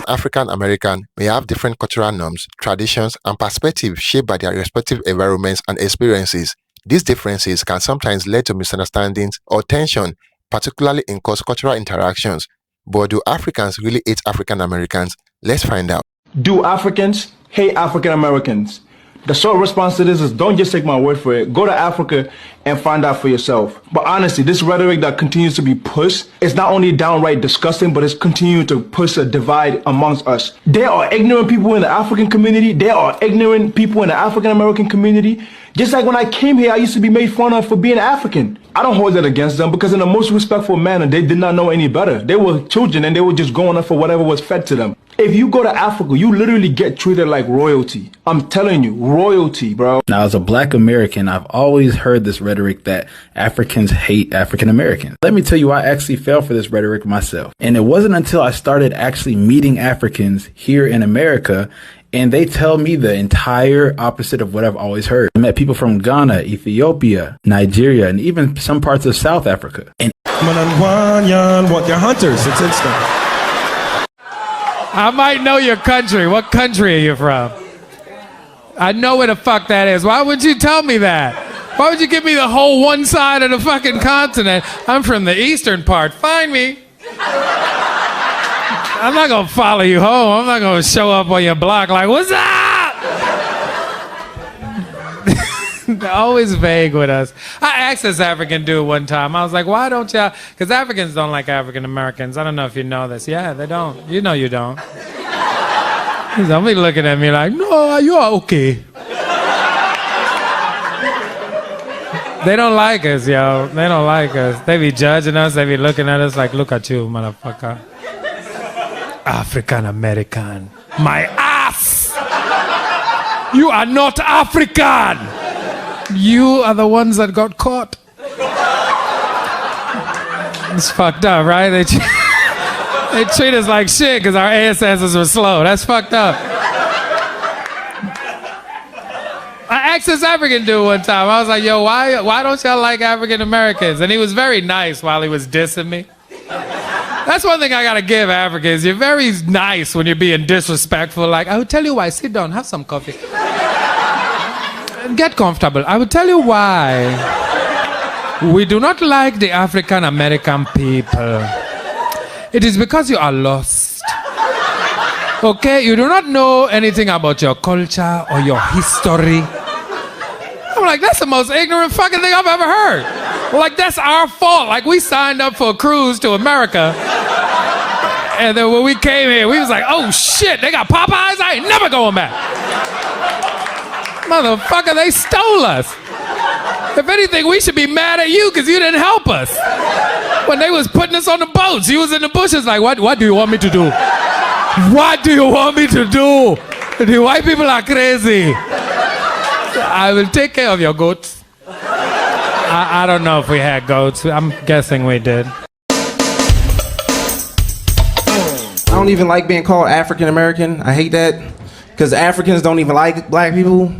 African American may have different cultural norms, traditions, and perspectives shaped by their respective environments and experiences. These differences can sometimes lead to misunderstandings or tension, particularly in cross-cultural interactions. But do Africans really hate African Americans? Let's find out. Do Africans hate African Americans? The short response to this is don't just take my word for it. Go to Africa and find out for yourself. But honestly, this rhetoric that continues to be pushed is not only downright disgusting, but it's continuing to push a divide amongst us. There are ignorant people in the African community. There are ignorant people in the African American community. Just like when I came here, I used to be made fun of for being African. I don't hold that against them because in the most respectful manner, they did not know any better. They were children and they were just going up for whatever was fed to them. If you go to Africa, you literally get treated like royalty. I'm telling you, royalty, bro. Now, as a Black American, I've always heard this rhetoric that Africans hate African Americans. Let me tell you, I actually fell for this rhetoric myself. And it wasn't until I started actually meeting Africans here in America and they tell me the entire opposite of what I've always heard. I met people from Ghana, Ethiopia, Nigeria, and even some parts of South Africa. And what they're hunters. It's instant. I might know your country. What country are you from? I know where the fuck that is. Why would you tell me that? Why would you give me the whole one side of the fucking continent? I'm from the eastern part. Find me. I'm not gonna follow you home. I'm not gonna show up on your block like, what's up? They're always vague with us. I asked this African dude one time. I was like, why don't y'all? Because Africans don't like African Americans. I don't know if you know this. Yeah, they don't. You know you don't. He's only looking at me like, no, you're okay. They don't like us, yo. They don't like us. They be judging us. They be looking at us like, look at you, motherfucker. African American. My ass! You are not African! You are the ones that got caught. It's fucked up, right? They treat us like shit because our ancestors were slow. That's fucked up. I asked this African dude one time. I was like, yo, why don't y'all like African Americans? And he was very nice while he was dissing me. That's one thing I gotta give Africans. You're very nice when you're being disrespectful. Like, I will tell you why. Sit down, have some coffee. Get comfortable. I will tell you why. We do not like the African American people. It is because you are lost. Okay? You do not know anything about your culture or your history. I'm like, that's the most ignorant fucking thing I've ever heard. Like, that's our fault. Like, we signed up for a cruise to America. And then when we came here, we was like, oh shit, they got Popeyes? I ain't never going back. Motherfucker, they stole us. If anything, we should be mad at you because you didn't help us. When they was putting us on the boats, you was in the bushes like, what do you want me to do? What do you want me to do? The white people are crazy. I will take care of your goats. I don't know if we had goats. I'm guessing we did. I don't even like being called African American. I hate that because Africans don't even like Black people.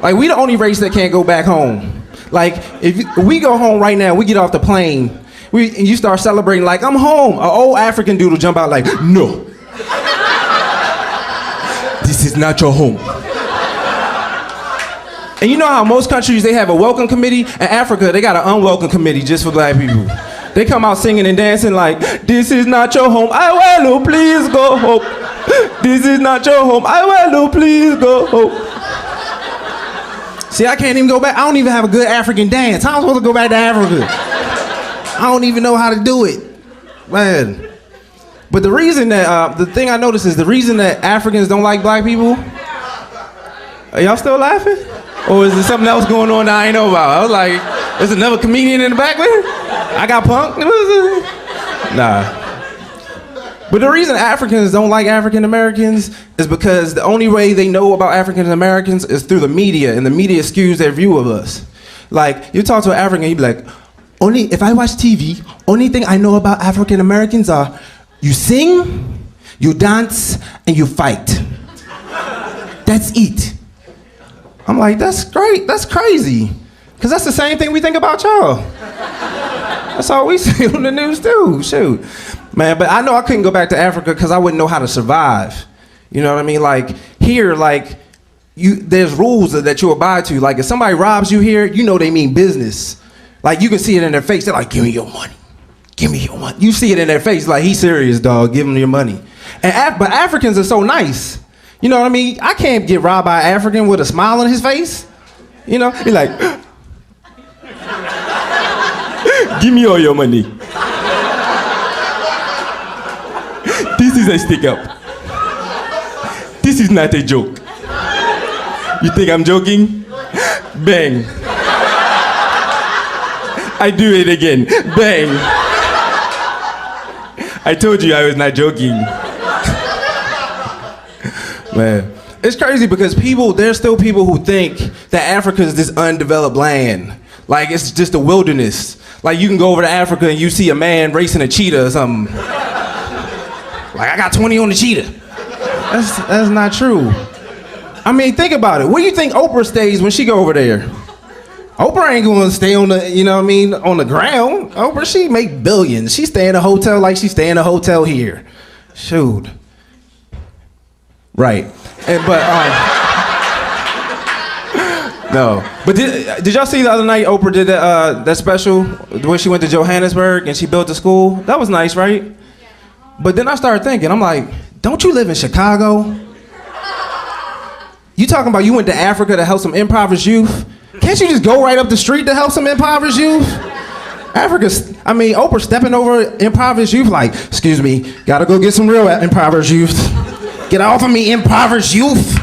Like, we the only race that can't go back home. Like, if we go home right now, we get off the plane, and you start celebrating like, I'm home. An old African dude will jump out like, no. This is not your home. And you know how most countries, they have a welcome committee? In Africa, they got an unwelcome committee just for Black people. They come out singing and dancing like, this is not your home. I will, please go home. This is not your home. I will, please go home. See, I can't even go back. I don't even have a good African dance. How am I supposed to go back to Africa? I don't even know how to do it. Man. But the reason that, the thing I noticed is the reason that Africans don't like Black people, are y'all still laughing? Or is there something else going on that I ain't know about? I was like, there's another comedian in the back there? I got punked? Nah. But the reason Africans don't like African Americans is because the only way they know about African Americans is through the media, and the media skews their view of us. Like, you talk to an African, you be like, if I watch TV, only thing I know about African Americans are you sing, you dance, and you fight. That's it. I'm like, that's great, that's crazy. Because that's the same thing we think about y'all. That's all we see on the news too, shoot. Man, but I know I couldn't go back to Africa because I wouldn't know how to survive. You know what I mean? Like here, like there's rules that you abide to. Like if somebody robs you here, you know they mean business. Like you can see it in their face. They're like, "Give me your money. Give me your money." You see it in their face, like he's serious, dog. Give him your money. But Africans are so nice. You know what I mean? I can't get robbed by an African with a smile on his face. You know, he's like, "Give me all your money. This is a stick up. This is not a joke. You think I'm joking? Bang. I do it again. Bang. I told you I was not joking." Man, it's crazy because there's still people who think that Africa is this undeveloped land. Like it's just a wilderness. Like you can go over to Africa and you see a man racing a cheetah or something. Like I got 20 on the cheetah. That's not true. I mean, think about it. Where do you think Oprah stays when she go over there? Oprah ain't gonna stay on the, you know what I mean, on the ground. Oprah, she make billions. She stay in a hotel like she stay in a hotel here. Shoot. Right. No. But did y'all see the other night Oprah did that special where she went to Johannesburg and she built a school? That was nice, right? But then I started thinking, I'm like, don't you live in Chicago? You talking about you went to Africa to help some impoverished youth? Can't you just go right up the street to help some impoverished youth? Oprah stepping over impoverished youth like, "Excuse me, gotta go get some real impoverished youth. Get off of me, impoverished youth.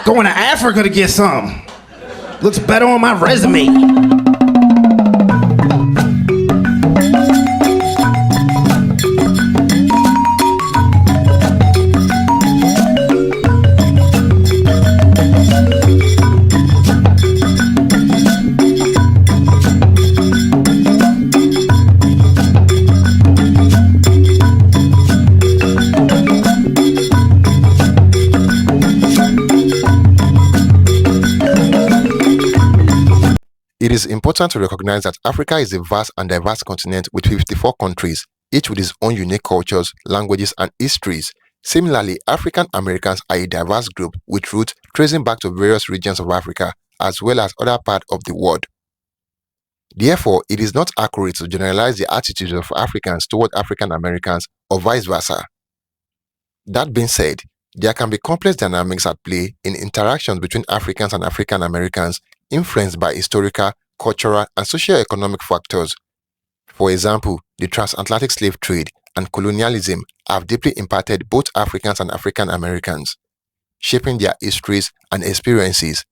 Going to Africa to get some. Looks better on my resume." It is important to recognize that Africa is a vast and diverse continent with 54 countries, each with its own unique cultures, languages, and histories. Similarly, African Americans are a diverse group with roots tracing back to various regions of Africa as well as other parts of the world. Therefore, it is not accurate to generalize the attitudes of Africans toward African Americans or vice versa. That being said, there can be complex dynamics at play in interactions between Africans and African Americans influenced by historical, cultural, and socio-economic factors. For example, the transatlantic slave trade and colonialism have deeply impacted both Africans and African Americans, shaping their histories and experiences.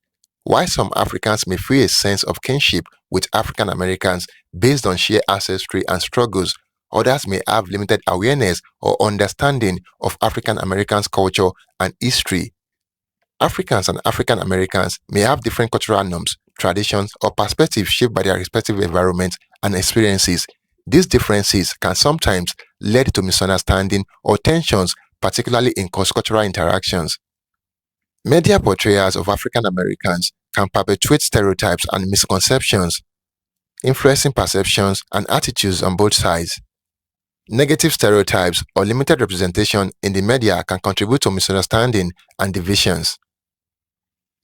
While some Africans may feel a sense of kinship with African Americans based on shared ancestry and struggles, others may have limited awareness or understanding of African Americans' culture and history. Africans and African Americans may have different cultural norms, traditions, or perspectives shaped by their respective environments and experiences. These differences can sometimes lead to misunderstanding or tensions, particularly in cross-cultural interactions. Media portrayals of African Americans can perpetuate stereotypes and misconceptions, influencing perceptions and attitudes on both sides. Negative stereotypes or limited representation in the media can contribute to misunderstanding and divisions.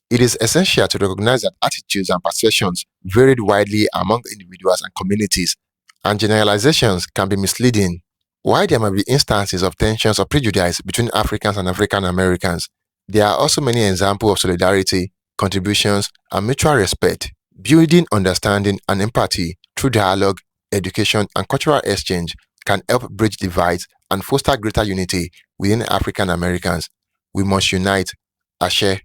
It is essential to recognize that attitudes and perceptions vary widely among individuals and communities, and generalizations can be misleading. While there may be instances of tensions or prejudice between Africans and African Americans, there are also many examples of solidarity, contributions, and mutual respect. Building understanding and empathy through dialogue, education, and cultural exchange can help bridge divides and foster greater unity within African Americans. We must unite. Ashe.